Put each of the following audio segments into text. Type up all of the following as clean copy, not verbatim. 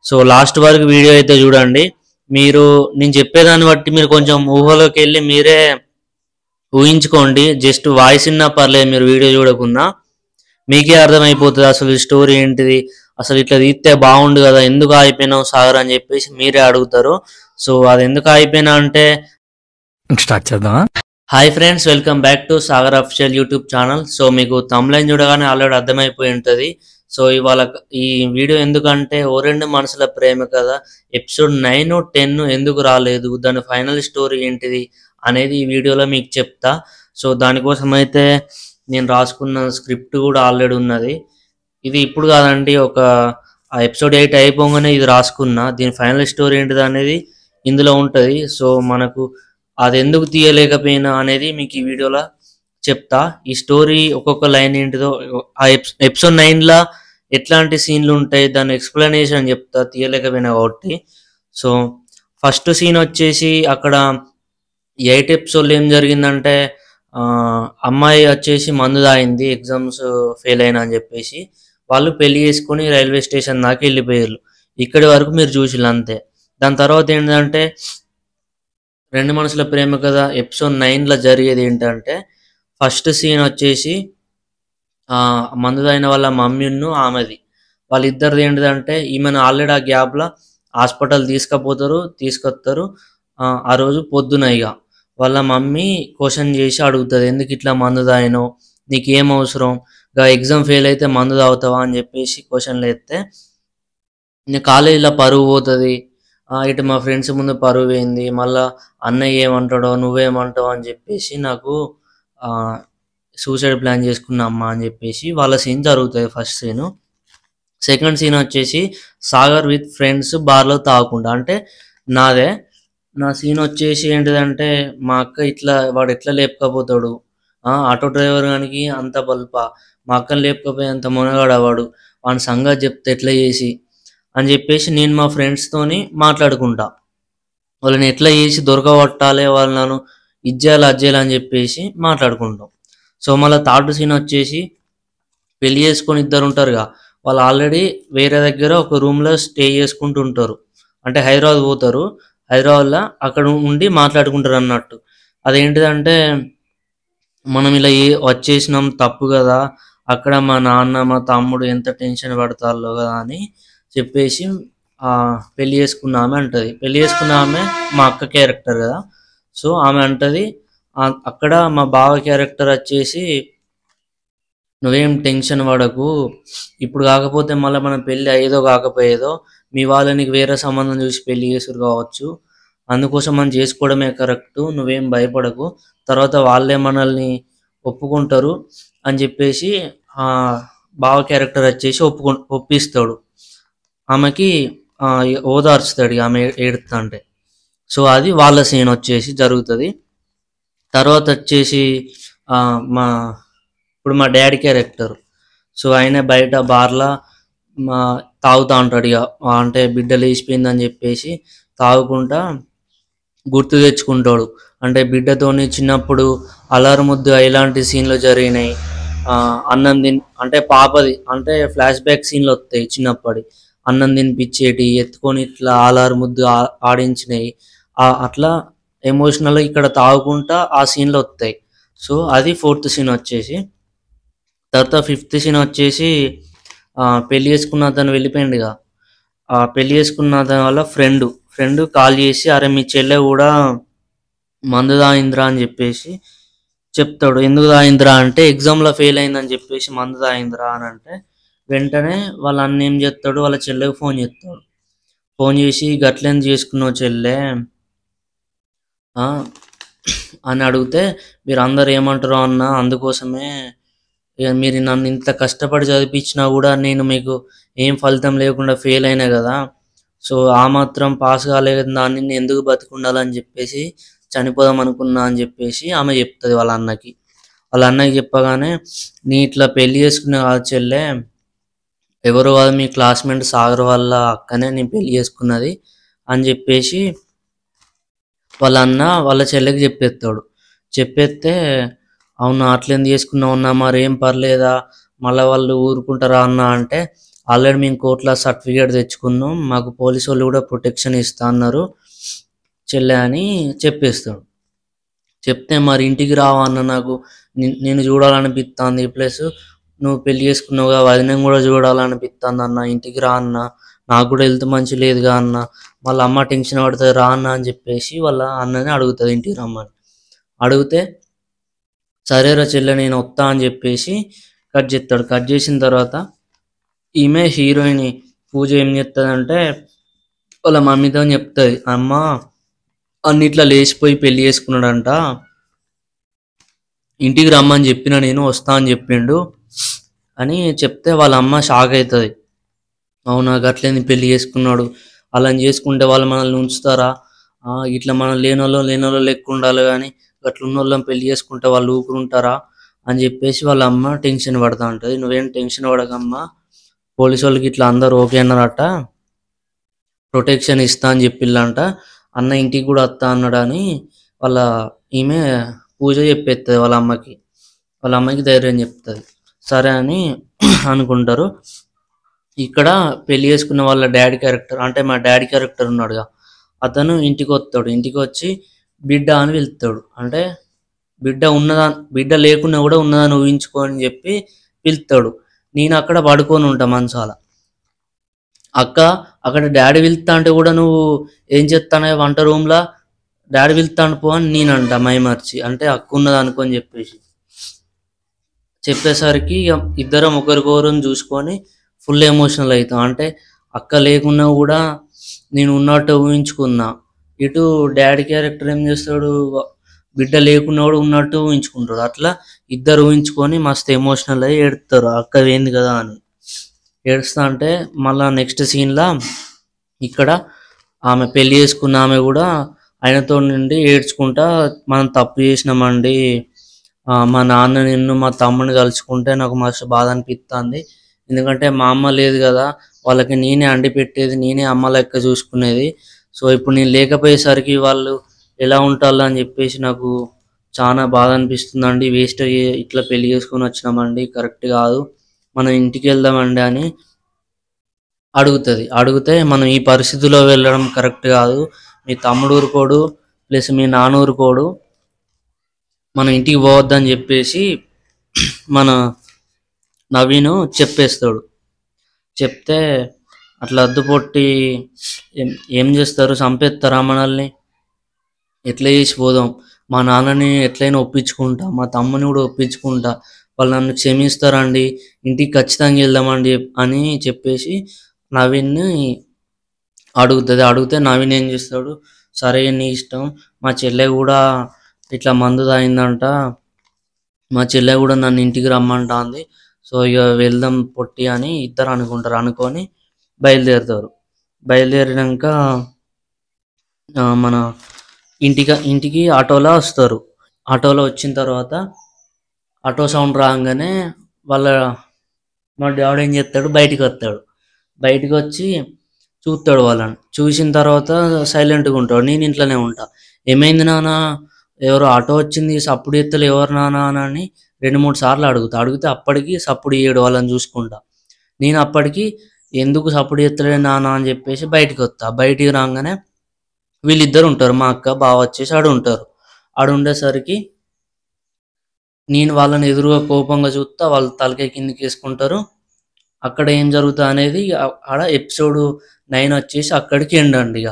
So last వరకు video అయితే చూడండి. మీరు నేను చెప్పేదాన్ని బట్టి మీరు కొంచెం ఊహలోకి వెళ్ళి మీరే ఊహించుకోండి. జస్ట్ వాయిస్ విన్నా పర్లేదు, మీరు వీడియో చూడకున్నా మీకే అర్థమైపోతుంది అసలు ఈ స్టోరీ ఏంటిది, అసలు ఇట్లా తీస్తే బాగుండు కదా, ఎందుకు ఆగిపోయినావు సాగర్ అని చెప్పేసి మీరే అడుగుతారు. సో అది ఎందుకు ఆగిపోయినా అంటే స్టార్ట్ చేద్దామా? Hi friends, welcome back to Sagar official YouTube channel. So మీకు తమ్లైన్ చూడగానే ఆల్రెడీ అర్థమైపోయి ఉంటుంది. సో ఇవాళ ఈ వీడియో ఎందుకంటే ఓ రెండు మనసుల ప్రేమ కదా, ఎపిసోడ్ 9, 10 ఎందుకు రాలేదు, దాని ఫైనల్ స్టోరీ ఏంటిది అనేది ఈ వీడియోలో మీకు చెప్తా. సో దానికోసం అయితే నేను రాసుకున్న స్క్రిప్ట్ కూడా ఆల్రెడీ ఉన్నది. ఇది ఇప్పుడు కాదండి, ఒక ఎపిసోడ్ 8 అయిపోగానే ఇది రాసుకున్నా. దీని ఫైనల్ స్టోరీ ఏంటిది అనేది ఇందులో ఉంటుంది. సో మనకు అది ఎందుకు తీయలేకపోయినా అనేది మీకు ఈ వీడియోలో చెప్తా. ఈ స్టోరీ ఒక్కొక్క లైన్ ఏంటిదో, ఆ ఎపిసోడ్ 9లా ఎట్లాంటి సీన్లు ఉంటాయి దాని ఎక్స్ప్లెనేషన్ చెప్తా, తీయలేకపోయినా కాబట్టి. సో ఫస్ట్ సీన్ వచ్చేసి అక్కడ 8 ఎపిసోడ్లో ఏం జరిగిందంటే, అమ్మాయి వచ్చేసి మందు తాగింది, ఎగ్జామ్స్ ఫెయిల్ అయినా అని చెప్పేసి వాళ్ళు పెళ్లి చేసుకొని రైల్వే స్టేషన్ దాకా వెళ్ళిపోయారు. ఇక్కడి వరకు మీరు చూసిళ్ళు అంతే. దాని తర్వాత ఏంటంటే రెండు మనసుల ప్రేమ కదా ఎపిసోడ్ 9లో జరిగేది ఏంటంటే, ఫస్ట్ సీన్ వచ్చేసి మందు తాగిన వాళ్ళ మమ్మీను ఆమెది వాళ్ళిద్దరిది ఏంటిదంటే, ఈమెను ఆల్రెడీ ఆ గ్యాప్లో హాస్పిటల్ తీసుకొస్తారు. ఆ రోజు పొద్దున ఇక వాళ్ళ మమ్మీ క్వశ్చన్ చేసి అడుగుతుంది, ఎందుకు ఇట్లా మందు తాగినావు, నీకు ఏం అవసరం, ఇక ఎగ్జామ్ ఫెయిల్ అయితే మందు తాగుతావా అని చెప్పేసి క్వశ్చన్లు వేస్తే, నేను కాలేజీలో పరువు పోతుంది, ఇటు మా ఫ్రెండ్స్ ముందు పరువు పోయింది, మళ్ళీ అన్నయ్య ఏమంటాడో నువ్వేమంటావు అని చెప్పేసి నాకు సూసైడ్ ప్లాన్ చేసుకున్నా అమ్మ అని చెప్పేసి వాళ్ళ సీన్ జరుగుతుంది ఫస్ట్ సీను. సెకండ్ సీన్ వచ్చేసి సాగర్ విత్ ఫ్రెండ్స్ బార్లో తాగకుండా, అంటే నా సీన్ వచ్చేసి ఏంటిదంటే, మా అక్క ఇట్లా వాడు ఎట్లా లేపకపోతాడు, ఆటో డ్రైవర్ గానికి అంత బల్ప, మా అక్కని లేపకపోయి అంత మునగాడవాడు, వాని సంగతి చెప్తే ఎట్లా చేసి అని చెప్పేసి నేను మా ఫ్రెండ్స్తోని మాట్లాడుకుంటా, వాళ్ళని ఎట్లా చేసి దొరకబట్టాలి, వాళ్ళను ఇజ్జేయాలి అజ్జేయాలి అని చెప్పేసి మాట్లాడుకుంటాం. సో మళ్ళీ థర్డ్ సీన్ వచ్చేసి పెళ్లి చేసుకొని ఇద్దరు ఉంటారుగా, వాళ్ళు ఆల్రెడీ వేరే దగ్గర ఒక రూమ్లో స్టే చేసుకుంటూ ఉంటారు, అంటే హైదరాబాద్ పోతారు, హైదరాబాద్లో అక్కడ ఉండి మాట్లాడుకుంటారు అన్నట్టు. అదేంటిదంటే, మనం ఇలా వచ్చేసినాం తప్పు కదా, అక్కడ మా నాన్న మా తమ్ముడు ఎంత టెన్షన్ పడతారో కదా అని చెప్పేసి పెళ్లి చేసుకున్న ఆమె అంటది. పెళ్లి చేసుకున్న ఆమె మా అక్క క్యారెక్టర్ కదా. సో ఆమె అంటది, అక్కడ మా బావ క్యారెక్టర్ వచ్చేసి, నువ్వేం టెన్షన్ పడకు, ఇప్పుడు కాకపోతే మళ్ళీ మన పెళ్ళి అయ్యేదో కాకపోయేదో, మీ వాళ్ళని వేరే సంబంధం చూసి పెళ్లి చేసురు కావచ్చు, అందుకోసం మనం చేసుకోవడమే కరెక్టు, నువ్వేం భయపడకు, తర్వాత వాళ్ళే మనల్ని ఒప్పుకుంటారు అని చెప్పేసి బావ క్యారెక్టర్ వచ్చేసి ఒప్పిస్తాడు, ఆమెకి ఓదార్చుతాడు ఆమె ఏడుతా అంటే. సో అది వాళ్ళ సీన్ వచ్చేసి జరుగుతుంది. తర్వాత వచ్చేసి ఇప్పుడు మా డాడీ క్యారెక్టర్, సో ఆయన బయట బార్లా తాగుతూ ఉంటాడు ఇక, అంటే బిడ్డ లేచిపోయిందని చెప్పేసి తాగుకుంటా గుర్తు తెచ్చుకుంటాడు, అంటే బిడ్డతోని చిన్నప్పుడు అల్లరి ముద్దు ఇలాంటి సీన్లు జరిగినాయి, అన్నం అంటే పాపది అంటే ఫ్లాష్ బ్యాక్ సీన్లు వస్తాయి, చిన్నప్పటి అన్నం తినిపించేటి, ఎత్తుకొని ఇట్లా అల్లరి ముద్దు ఆడించినాయి, అట్లా ఎమోషనల్గా ఇక్కడ తాగుకుంటా ఆ సీన్లు వస్తాయి. సో అది ఫోర్త్ సీన్ వచ్చేసి. తర్వాత ఫిఫ్త్ సీన్ వచ్చేసి పెళ్లి చేసుకున్న అతను వెళ్ళిపోయిందిగా, పెళ్లి చేసుకున్న అతని వల్ల ఫ్రెండ్ కాల్ చేసి, అరే మీ చెల్లె కూడా మందు తాగింద్రా అని చెప్పేసి చెప్తాడు. ఎందుకు తాగింద్రా అంటే, ఎగ్జామ్లో ఫెయిల్ అయిందని చెప్పేసి మందు తాగింద్రా అని అంటే, వెంటనే వాళ్ళ అన్న ఏం చేస్తాడు, వాళ్ళ చెల్లెకి ఫోన్ చేస్తాడు. ఫోన్ చేసి గట్లేం చేసుకున్నావు చెల్లె అని అడిగితే, మీరు అందరు ఏమంటారో అన్న, అందుకోసమే మీరు నన్ను ఇంత కష్టపడి చదివించినా కూడా నేను మీకు ఏం ఫలితం లేకుండా ఫెయిల్ అయినా కదా, సో ఆ మాత్రం పాస్ కాలేదు దాన్ని నేను ఎందుకు బతికుండాలని చెప్పేసి చనిపోదాం అనుకున్నా అని చెప్పేసి ఆమె చెప్తుంది వాళ్ళ అన్నకి. వాళ్ళ అన్నకి చెప్పగానే, నీ ఇట్లా పెళ్లి చేసుకునే కాదు చెల్లె, ఎవరు కాదు మీ క్లాస్మేట్ సాగర్ వాళ్ళ అక్కనే నేను పెళ్లి చేసుకున్నది అని చెప్పేసి వాళ్ళ అన్న వాళ్ళ చెల్లెకి చెప్పేస్తే, అవునా అట్లేందుకు చేసుకున్నావు అన్న, మరి ఏం పర్లేదా, మళ్ళీ వాళ్ళు ఊరుకుంటారా అన్న అంటే, ఆల్రెడీ మేము కోర్టులో సర్టిఫికేట్ తెచ్చుకున్నాం, మాకు పోలీసు వాళ్ళు కూడా ప్రొటెక్షన్ ఇస్తా అన్నారు చెల్లె అని చెప్పేస్తాడు. చెప్తే మరి ఇంటికి రావా అన్న, నాకు నేను చూడాలనిపిస్తుంది, ప్లస్ నువ్వు పెళ్లి చేసుకున్నావుగా వదినం కూడా చూడాలనిపిస్తుంది అన్న, ఇంటికి రా అన్న, నాకు కూడా హెల్త్ మంచి లేదుగా అన్న, వాళ్ళ అమ్మ టెన్షన్ పడుతుంది రా అన్న అని చెప్పేసి వాళ్ళ అన్నని అడుగుతుంది ఇంటికి రమ్మని. అడిగితే సరేరా చెల్లె నేను వస్తా అని చెప్పేసి కట్ చేస్తాడు. కట్ చేసిన తర్వాత ఈమె హీరోయిన్ పూజ ఏం చెప్తుందంటే వాళ్ళ మమ్మీతో చెప్తుంది, అమ్మ అన్నిట్లా లేచిపోయి పెళ్లి చేసుకున్నాడంట, ఇంటికి రమ్మని చెప్పిన నేను వస్తా అని చెప్పిండు అని చెప్తే వాళ్ళ అమ్మ షాక్ అవుతుంది. అవునా గట్లేని పెళ్లి చేసుకున్నాడు, అలా చేసుకుంటే వాళ్ళు మనల్ని ఉంచుతారా, ఇట్లా మనం లేనోళ్ళు లెక్క ఉండాలి కానీ గట్లున్న వాళ్ళని పెళ్లి చేసుకుంటే వాళ్ళు ఊరుకుంటారా అని చెప్పేసి వాళ్ళ అమ్మ టెన్షన్ పడతా ఉంటుంది. నువ్వేం టెన్షన్ పడకమ్మా, పోలీసు వాళ్ళకి ఇట్లా అందరు ఓకే అన్నారట, ప్రొటెక్షన్ ఇస్తా అని చెప్పిల్లంట, అన్న ఇంటికి కూడా వస్తా అన్నాడు అని వాళ్ళ ఈమె పూజ చెప్పేస్తుంది వాళ్ళ అమ్మకి ధైర్యం చెప్తుంది. సరే అని అనుకుంటారు. ఇక్కడ పెళ్లి చేసుకున్న వాళ్ళ డాడీ క్యారెక్టర్, అంటే మా డాడీ క్యారెక్టర్ ఉన్నాడుగా, అతను ఇంటికి వస్తాడు. ఇంటికి వచ్చి బిడ్డ అని పిలుస్తాడు. అంటే బిడ్డ లేకున్నా కూడా ఉన్నదని ఊహించుకో అని చెప్పి పిలుస్తాడు. నేను అక్కడ పడుకొని ఉంటా మంచాల. అక్కడ డాడీ పిలుస్తా అంటే కూడా నువ్వు ఏం చేస్తానే వంట రూమ్లో, డాడీ పిలుస్తాను పో అని నేనంట మైమర్చి, అంటే అక్క ఉన్నది అనుకొని చెప్పేసరికి ఇద్దరం ఒకరికొకరు చూసుకొని ఫుల్ ఎమోషనల్ అవుతాం. అంటే అక్క లేకున్నా కూడా నేను ఉన్నట్టు ఊహించుకున్నా. ఇటు డాడీ క్యారెక్టర్ ఏం చేస్తాడు, బిడ్డ లేకున్నా కూడా ఉన్నట్టు ఊహించుకుంటాడు. అట్లా ఇద్దరు ఊహించుకొని మస్తు ఎమోషనల్ అయ్యి ఏడుస్తారు, అక్క ఏంది కదా అని ఏడుస్తా. అంటే మళ్ళా నెక్స్ట్ సీన్లో ఇక్కడ ఆమె పెళ్లి చేసుకున్న ఆమె కూడా ఆయనతో నుండి ఏడ్చుకుంటా, మనం తప్పు చేసినామండి, మా నాన్న నిన్ను మా తమ్ముని కలుసుకుంటే నాకు మస్తు బాధ అనిపిస్తుంది, ఎందుకంటే మా అమ్మ లేదు కదా, వాళ్ళకి నేనే అండి పెట్టేది, నేనే అమ్మ లెక్క చూసుకునేది, సో ఇప్పుడు నేను లేకపోయేసరికి వాళ్ళు ఎలా ఉంటారు అని చెప్పేసి నాకు చాలా బాధ అనిపిస్తుందండి, వేస్ట్ ఇట్లా పెళ్లి చేసుకొని వచ్చినామండి, కరెక్ట్ కాదు, మనం ఇంటికి వెళ్దామండి అని అడిగితే మనం ఈ పరిస్థితిలో వెళ్ళడం కరెక్ట్ కాదు, మీ తమ్ముడు ఊరుకోడు ప్లస్ మీ నాన్న ఊరుకోడు, మనం ఇంటికి పోవద్దని చెప్పేసి మన నవీను చెప్పేస్తాడు. చెప్తే అట్లా అద్దుపొట్టి ఏం చేస్తారు, చంపేస్తారా మనల్ని, ఎట్లా చేసి పోదాం, మా నాన్నని ఎట్లయినా ఒప్పించుకుంటా, మా తమ్ముని కూడా ఒప్పించుకుంటా, వాళ్ళు నన్ను క్షమిస్తారండి, ఇంటికి ఖచ్చితంగా వెళ్దామండి అని చెప్పేసి నవీన్ని అడిగితే నవీన్ ఏం చేస్తాడు, సరే నీ ఇష్టం, మా చెల్లె కూడా ఇట్లా మందు తాగిందంట, మా చెల్లె కూడా నన్ను ఇంటికి రమ్మంటుంది, సో ఇక వెళ్దాం పొట్టి అని ఇద్దరు అనుకుంటారు. అనుకొని బయలుదేరినాక మన ఇంటికి ఆటోలో వస్తారు. ఆటోలో వచ్చిన తర్వాత ఆటో సౌండ్ రాగానే మా డాడీ ఏం చేస్తాడు, బయటికి వచ్చి చూస్తాడు. వాళ్ళని చూసిన తర్వాత సైలెంట్గా ఉంటాడు. నేను ఇంట్లోనే ఉంటా. ఏమైంది నాన్న, ఎవరు ఆటో వచ్చింది, సప్పుడు ఎత్తలు ఎవరు నాన్న అని 2-3 సార్లు అడిగితే అప్పటికి సప్పుడు ఇయ్యడు వాళ్ళని చూసుకుంటా. నేను అప్పటికి ఎందుకు సప్పుడు ఎత్తలే నాన్న అని చెప్పేసి బయటికి రాగానే వీళ్ళిద్దరు ఉంటారు, మా అక్క బావ వచ్చేసి ఆడు ఉండేసరికి నేను వాళ్ళని ఎదురుగా కోపంగా చూస్తా, వాళ్ళు తలకాయ కిందికి వేసుకుంటారు. అక్కడ ఏం జరుగుతుంది అనేది ఆడ ఎపిసోడ్ 9 వచ్చేసి అక్కడికి ఎండ్ అండి. ఇక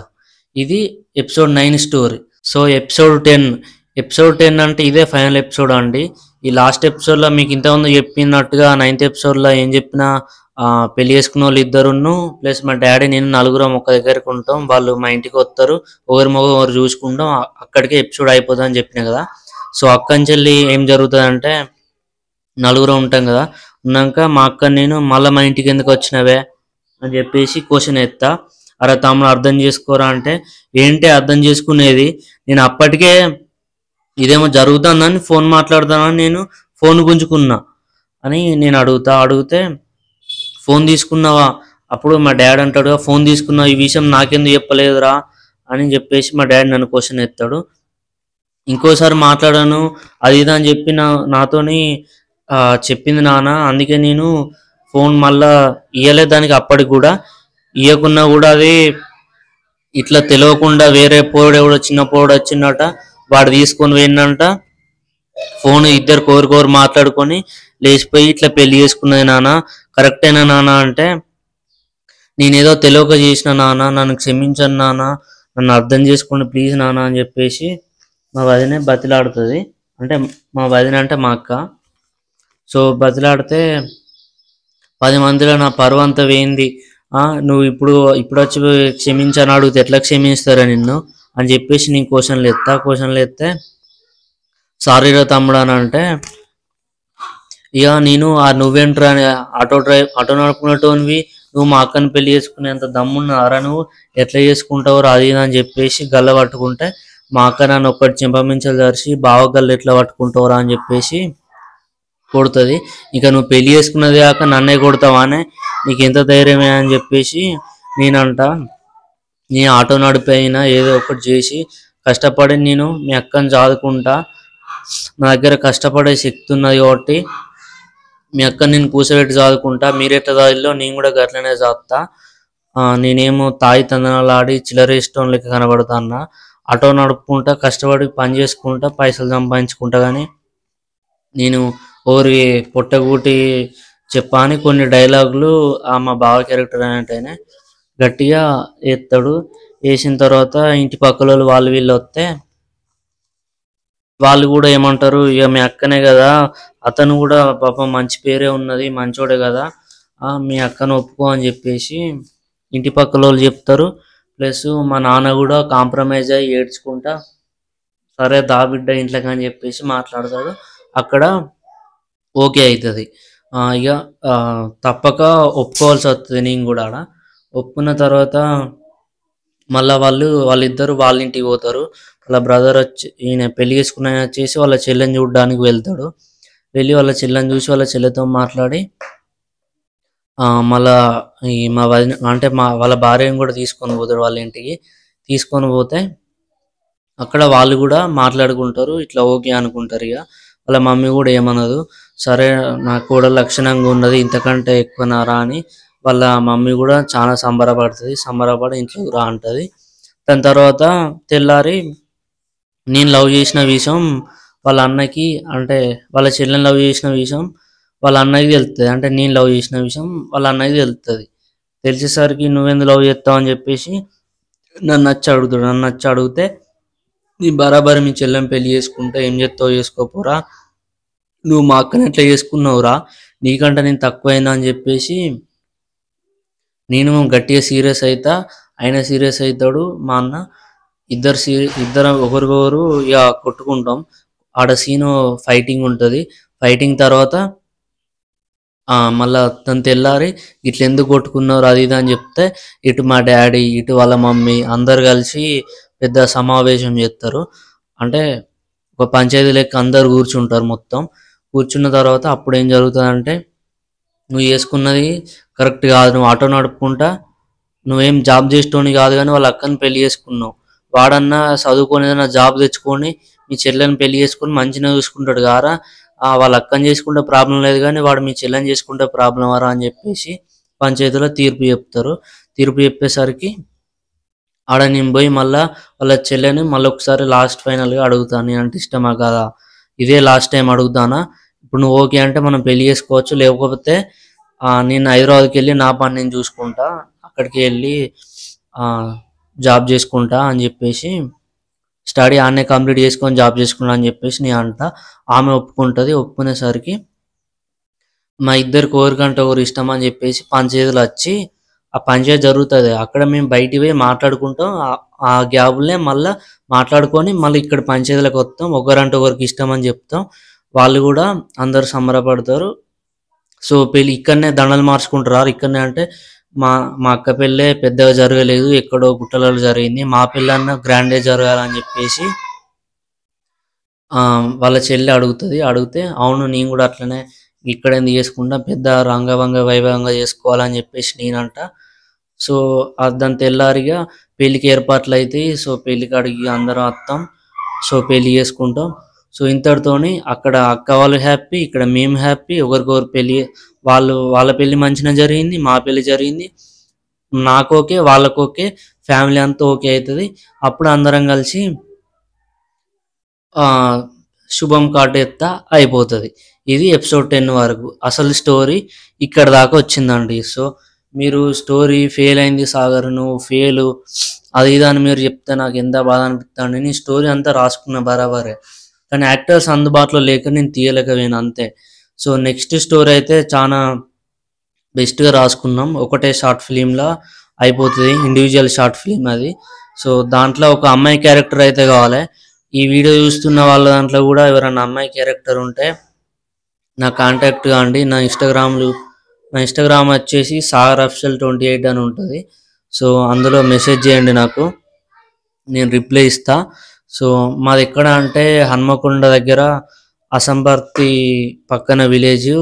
ఇది ఎపిసోడ్ 9 స్టోరీ. సో ఎపిసోడ్ 10 అంటే ఇదే ఫైనల్ ఎపిసోడ్ అండి. ఈ లాస్ట్ ఎపిసోడ్లో మీకు ఇంతకుముందు చెప్పినట్టుగా 9th ఎపిసోడ్లో ఏం చెప్పినా, పెళ్లి చేసుకున్న వాళ్ళు ఇద్దరును ప్లస్ మా డాడీ నేను నలుగురం ఒక దగ్గరికి ఉంటాం, వాళ్ళు మా ఇంటికి వస్తారు, ఒకరు చూసుకుంటాం, అక్కడికే ఎపిసోడ్ అయిపోతుంది అని చెప్పినా కదా. సో అక్కంచెల్లి ఏం జరుగుతుంది అంటే, నలుగురం ఉంటాం కదా, ఉన్నాక మా అక్క నేను మళ్ళీ మా ఇంటికి ఎందుకు వచ్చినవే అని చెప్పేసి క్వశ్చన్ ఎత్తా. అరే తమ్ముడు అర్థం చేసుకోరా అంటే, ఏంటి అర్థం చేసుకునేది, నేను అప్పటికే ఇదేమో జరుగుతుందని ఫోన్ మాట్లాడతానని నేను ఫోన్ గుంజుకున్నా అని నేను అడిగితే ఫోన్ తీసుకున్నావా, అప్పుడు మా డాడీ అంటాడు, ఫోన్ తీసుకున్నావు, ఈ విషయం నాకెందుకు చెప్పలేదురా అని చెప్పేసి మా డాడీ నన్ను క్వశ్చన్ ఎత్తాడు. ఇంకోసారి మాట్లాడాను అది ఇది అని చెప్పి నాతోని చెప్పింది నాన్న, అందుకే నేను ఫోన్ మళ్ళా ఇయ్యలే దానికి, అప్పటికి కూడా ఇయ్యకున్నా కూడా అది ఇట్లా తెలియకుండా వేరే పోడెవడో చిన్న పోడు వచ్చిందట, వాడు తీసుకొని పోయిందంట ఫోన్. ఇద్దరు కోరు మాట్లాడుకొని లేచిపోయి ఇట్లా పెళ్లి చేసుకున్నది నాన్న, కరెక్టేనా నాన్న అంటే, నేనేదో తెలియక చేసిన నాన్న, నన్ను క్షమించను నాన్న, నన్ను అర్థం చేసుకోండి ప్లీజ్ నాన్న అని చెప్పేసి మా వదినే బతిలాడుతుంది. అంటే మా వదిన అంటే మా అక్క. సో బతిలాడితే 10 మందిలో నా పరువు అంతా పోయింది, నువ్వు ఇప్పుడు వచ్చి క్షమించని అడిగితే ఎట్లా క్షమిస్తారా నిన్ను అని చెప్పేసి నేను క్వశ్చన్లు ఎత్తే సారీరా తమ్ముడు అని అంటే, ఇక నేను నువ్వేంట్రా ఆటో నడుపుకున్నట్టువి, నువ్వు మా అక్కని పెళ్లి చేసుకునేంత దమ్మున్నారా, నువ్వు ఎట్లా చేసుకుంటావు అది అని చెప్పేసి గల్ల పట్టుకుంటే, మా అక్క నన్ను ఒక్కటి చింపమించలు జరిసి బావ గల్ల ఎట్లా పట్టుకుంటావురా అని చెప్పేసి కొడుతుంది. ఇక నువ్వు పెళ్లి చేసుకున్నది కాక నన్నే కొడతావా అని, నీకు ఎంత ధైర్యమే అని చెప్పేసి నేనంట, నేను ఆటో నడిపోయినా ఏదో ఒకటి చేసి కష్టపడి నేను మీ అక్కని చదువుకుంటా, నా దగ్గర కష్టపడే శక్తి ఉన్నది కాబట్టి మీ అక్కని నేను కూర్చోబెట్టి చదువుకుంటా, మీరెట్లా చదివిలో నేను కూడా గట్లనే చదువుతా, నేనేమో తాయి తందనాలు ఆడి చిల్లరేష్టం లెక్క కనబడతా అన్న, ఆటో నడుపుకుంటా కష్టపడి పని చేసుకుంటా పైసలు సంపాదించుకుంటా, కానీ నేను ఓరి పొట్టగూటి చెప్పా అని కొన్ని డైలాగులు మా బావ క్యారెక్టర్ అనేటైనా గట్టిగా వేస్తాడు. వేసిన తర్వాత ఇంటి పక్కల వాళ్ళు వీళ్ళు వస్తే వాళ్ళు కూడా ఏమంటారు, ఇక మీ అక్కనే కదా, అతను కూడా పాపం మంచి పేరే ఉన్నది, మంచోడే కదా, మీ అక్కను ఒప్పుకో అని చెప్పేసి ఇంటి పక్కల వాళ్ళు చెప్తారు. ప్లస్ మా నాన్న కూడా కాంప్రమైజ్ అయ్యి ఏడ్చుకుంటా సరే దాబిడ్డ ఇంట్లోకి అని చెప్పేసి మాట్లాడతాడు. అక్కడ ఓకే అవుతుంది. ఇక తప్పక ఒప్పుకోవాల్సి వస్తుంది. నేను కూడా ఆడ ఒప్పుకున్న తర్వాత మళ్ళీ వాళ్ళిద్దరు వాళ్ళ ఇంటికి పోతారు. వాళ్ళ బ్రదర్ వచ్చి ఈయన పెళ్లి చేసుకున్న వచ్చేసి వాళ్ళ చెల్లెని చూడడానికి వెళ్తాడు. వెళ్ళి వాళ్ళ చెల్లెని చూసి వాళ్ళ చెల్లెతో మాట్లాడి మళ్ళా మా వదిన అంటే వాళ్ళ భార్యను కూడా తీసుకొని పోతాడు వాళ్ళ ఇంటికి. తీసుకొని పోతే అక్కడ వాళ్ళు కూడా మాట్లాడుకుంటారు, ఇట్లా ఓకే అనుకుంటారు. ఇక వాళ్ళ మమ్మీ కూడా ఏమనదు, సరే నాకు కూడా లక్షణంగా ఉన్నది, ఇంతకంటే ఎక్కువ నారా అని వాళ్ళ మమ్మీ కూడా చాలా సంబరపడి ఇంట్లోకి రా అంటుంది. దాని తర్వాత తెల్లారి నేను లవ్ చేసిన విషయం వాళ్ళ అన్నకి, అంటే వాళ్ళ చెల్లెని లవ్ చేసిన విషయం వాళ్ళ అన్నకి తెలుస్తుంది. అంటే నేను లవ్ చేసిన విషయం వాళ్ళ అన్నకి తెలుస్తుంది. తెలిసేసరికి నువ్వెందుకు లవ్ చేస్తావు అని చెప్పేసి నన్ను వచ్చి అడిగితే, నీ బరాబరి మీ చెల్లెని పెళ్లి చేసుకుంటే ఏం చేస్తావు చేసుకోపోరా, నువ్వు మా అక్కని ఎట్లా చేసుకున్నావురా, నీకంటే నేను తక్కువైందా అని చెప్పేసి నేను గట్టిగా సీరియస్ అవుతా. ఆయన సీరియస్ అవుతాడు, మా అన్న. ఇద్దరు ఒకరికొకరు ఇక కొట్టుకుంటాం. ఆడ సీను ఫైటింగ్ ఉంటుంది. ఫైటింగ్ తర్వాత మళ్ళా తను తెల్లారి ఇట్లా ఎందుకు కొట్టుకున్నారు అది ఇది అని చెప్తే, ఇటు మా డాడీ ఇటు వాళ్ళ మమ్మీ అందరు కలిసి పెద్ద సమావేశం చేస్తారు. అంటే ఒక పంచాయతీ లెక్క అందరు కూర్చుంటారు. మొత్తం కూర్చున్న తర్వాత అప్పుడు ఏం జరుగుతుందంటే, నువ్వు చేసుకున్నది కరెక్ట్ కాదు, నువ్వు ఆటో నడుపుకుంటా నువ్వేం జాబ్ చేసేటోని కాదు, కానీ వాళ్ళ అక్కని పెళ్లి చేసుకున్నావు. వాడన్నా చదువుకొని ఏదైనా జాబ్ తెచ్చుకొని మీ చెల్లెని పెళ్లి చేసుకొని మంచిగా చూసుకుంటాడు కారా, వాళ్ళ అక్కని చేసుకుంటే ప్రాబ్లం లేదు, కానీ వాడు మీ చెల్లెని చేసుకుంటే ప్రాబ్లం ఆరా అని చెప్పేసి పంచాయతీలో తీర్పు చెప్తారు. తీర్పు చెప్పేసరికి ఆడ నేను పోయి మళ్ళీ వాళ్ళ చెల్లెని మళ్ళీ ఒకసారి లాస్ట్ ఫైనల్గా అడుగుతాను, నేను అంటే ఇష్టమా కదా, ఇదే లాస్ట్ టైం అడుగుతానా, ఇప్పుడు నువ్వు ఓకే అంటే మనం పెళ్లి చేసుకోవచ్చు, లేకపోతే నేను హైదరాబాద్కి వెళ్ళి నా పని నేను చూసుకుంటా, అక్కడికి వెళ్ళి జాబ్ చేసుకుంటా అని చెప్పేసి, స్టడీ ఆడనే కంప్లీట్ చేసుకొని జాబ్ చేసుకుంటా అని చెప్పేసి నేను అంట. ఆమె ఒప్పుకుంటుంది. ఒప్పుకునేసరికి మా ఇద్దరికి ఎవరికంటే ఎవరు ఇష్టం అని చెప్పేసి పంచాయతీలు వచ్చి ఆ పంచాయతీ జరుగుతుంది. అక్కడ మేము బయటికి పోయి మాట్లాడుకుంటాం. ఆ గ్యాప్లే మళ్ళీ మాట్లాడుకొని మళ్ళీ ఇక్కడ పంచాయతీలకు వస్తాం. ఒకరంటే ఒకరికి ఇష్టం అని చెప్తాం. వాళ్ళు కూడా అందరు సంబరపడతారు. సో పెళ్ళి ఇక్కడనే దండలు మార్చుకుంటారు. ఇక్కడనే అంటే మా అక్క పెళ్ళే పెద్దగా జరగలేదు, ఎక్కడో గుట్టలలో జరిగింది, మా పెళ్ళన్నా గ్రాండే జరగాలని చెప్పేసి వాళ్ళ చెల్లి అడిగితే అవును నేను కూడా అట్లనే ఇక్కడ ఎందుకు చేసుకుంటా, పెద్ద రంగవంగ వైభవంగా చేసుకోవాలని చెప్పేసి నేనంట. సో దాని తెల్లారిగా పెళ్ళికి ఏర్పాట్లు అవుతాయి. సో పెళ్ళికి అడిగి అందరం వస్తాం. సో పెళ్ళి చేసుకుంటాం. సో ఇంతటితోని అక్కడ అక్క వాళ్ళు హ్యాపీ, ఇక్కడ మేము హ్యాపీ. ఒకరికొకరు పెళ్ళి, వాళ్ళ పెళ్ళి మంచిగా జరిగింది, మా పెళ్ళి జరిగింది. నాకు ఓకే, వాళ్ళకు ఓకే, ఫ్యామిలీ అంతా ఓకే అవుతుంది. అప్పుడు అందరం కలిసి శుభం కాటేత్తా అయిపోతుంది. ఇది ఎపిసోడ్ 10 వరకు. అసలు స్టోరీ ఇక్కడ దాకా వచ్చిందండి. సో మీరు స్టోరీ ఫెయిల్ అయింది సాగర్, నువ్వు ఫెయిల్ అది ఇది అని మీరు చెప్తే నాకు ఎంత బాధ అనిపిస్తుంది. నేను స్టోరీ అంతా రాసుకున్న బరాబరే, కానీ యాక్టర్స్ అందుబాటులో లేక నేను తీయలేకపోయాను అంతే. సో నెక్స్ట్ స్టోరీ అయితే చాలా బెస్ట్గా రాసుకున్నాం. ఒకటే షార్ట్ ఫిలింలా అయిపోతుంది, ఇండివిజువల్ షార్ట్ ఫిలిం అది. సో దాంట్లో ఒక అమ్మాయి క్యారెక్టర్ అయితే కావాలి. ఈ వీడియో చూస్తున్న వాళ్ళ దాంట్లో కూడా ఎవరైనా అమ్మాయి క్యారెక్టర్ ఉంటే నా కాంటాక్ట్ కాండి. నా ఇన్స్టాగ్రామ్ వచ్చేసి sagarofficial28 అని ఉంటుంది. సో అందులో మెసేజ్ చేయండి నాకు, నేను రిప్లై ఇస్తా. సో మాది ఎక్కడ అంటే హన్మకొండ దగ్గర అసంబర్తి పక్కన విలేజ్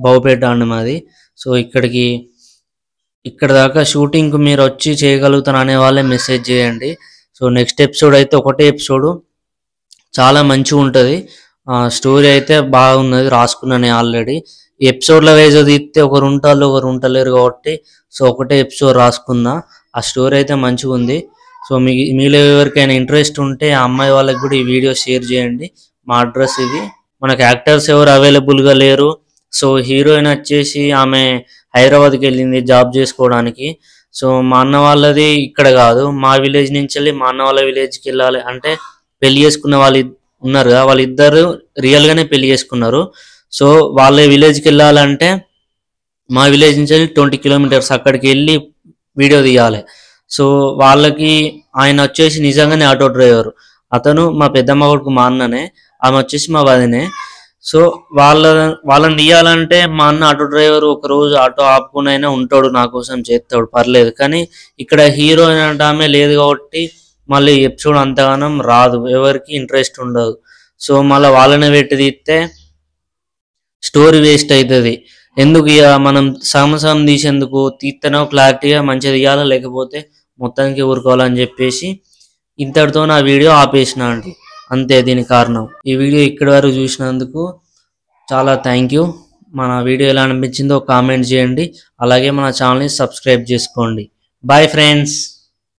బౌపేట అండి మాది. సో ఇక్కడ దాకా షూటింగ్కి మీరు వచ్చి చేయగలుగుతాను అనే వాళ్ళే మెసేజ్ చేయండి. సో నెక్స్ట్ ఎపిసోడ్ అయితే ఒకటే ఎపిసోడు, చాలా మంచిగా ఉంటుంది. స్టోరీ అయితే బాగున్నది, రాసుకున్నాను ఆల్రెడీ. ఎపిసోడ్ల వైజ్ తీస్తే ఒకరు ఉంటారు ఒకరు ఉంటలేరు కాబట్టి సో ఒకటే ఎపిసోడ్ రాసుకున్నా. ఆ స్టోరీ అయితే మంచిగా ఉంది. సో మీలో ఎవరికైనా ఇంట్రెస్ట్ ఉంటే ఆ అమ్మాయి వాళ్ళకి కూడా ఈ వీడియో షేర్ చేయండి. మా అడ్రస్ ఇది. మనకు యాక్టర్స్ ఎవరు అవైలబుల్గా లేరు. సో హీరోయిన్ వచ్చేసి ఆమె హైదరాబాద్కి వెళ్ళింది జాబ్ చేసుకోవడానికి. సో మా అన్న వాళ్ళది ఇక్కడ కాదు, మా విలేజ్ నుంచి వెళ్ళి మా అన్న వాళ్ళ విలేజ్కి వెళ్ళాలి అంటే పెళ్లి చేసుకున్న వాళ్ళు ఉన్నారు కదా, వాళ్ళిద్దరు రియల్గానే పెళ్లి చేసుకున్నారు. సో వాళ్ళ విలేజ్కి వెళ్ళాలంటే మా విలేజ్ నుంచి వెళ్ళి 20 కిలోమీటర్స్ అక్కడికి వెళ్ళి వీడియో తీయాలి. సో వాళ్ళకి ఆయన వచ్చేసి నిజంగానే ఆటో డ్రైవర్, అతను మా పెద్దమ్మ కొడుకు మా అన్ననే, ఆమె వచ్చేసి మా వదినే. సో వాళ్ళని తీయాలంటే మా అన్న ఆటో డ్రైవర్ ఒకరోజు ఆటో ఆపుకునైనా ఉంటాడు, నా కోసం చేస్తాడు, పర్లేదు. కానీ ఇక్కడ హీరోయిన్ అంటే ఆమె లేదు కాబట్టి మళ్ళీ ఎపిసోడ్ అంతగానం రాదు, ఎవరికి ఇంట్రెస్ట్ ఉండదు. సో మళ్ళీ వాళ్ళని పెట్టి తీస్తే స్టోరీ వేస్ట్ అవుతుంది. ఎందుకు ఇక మనం సగం తీసేందుకు, తీస్తేనో క్లారిటీగా మంచిగా తీయాలి, లేకపోతే మొత్తానికి ఊరుకోవాలని చెప్పేసి ఇంతటితో నా వీడియో ఆపేసిన అండి. అంతే దీనికి కారణం. ఈ వీడియో ఇక్కడి వరకు చూసినందుకు చాలా థ్యాంక్ యూ. మన వీడియో ఎలా అనిపించిందో కామెంట్ చేయండి. అలాగే మన ఛానల్ని సబ్స్క్రైబ్ చేసుకోండి. Bye friends.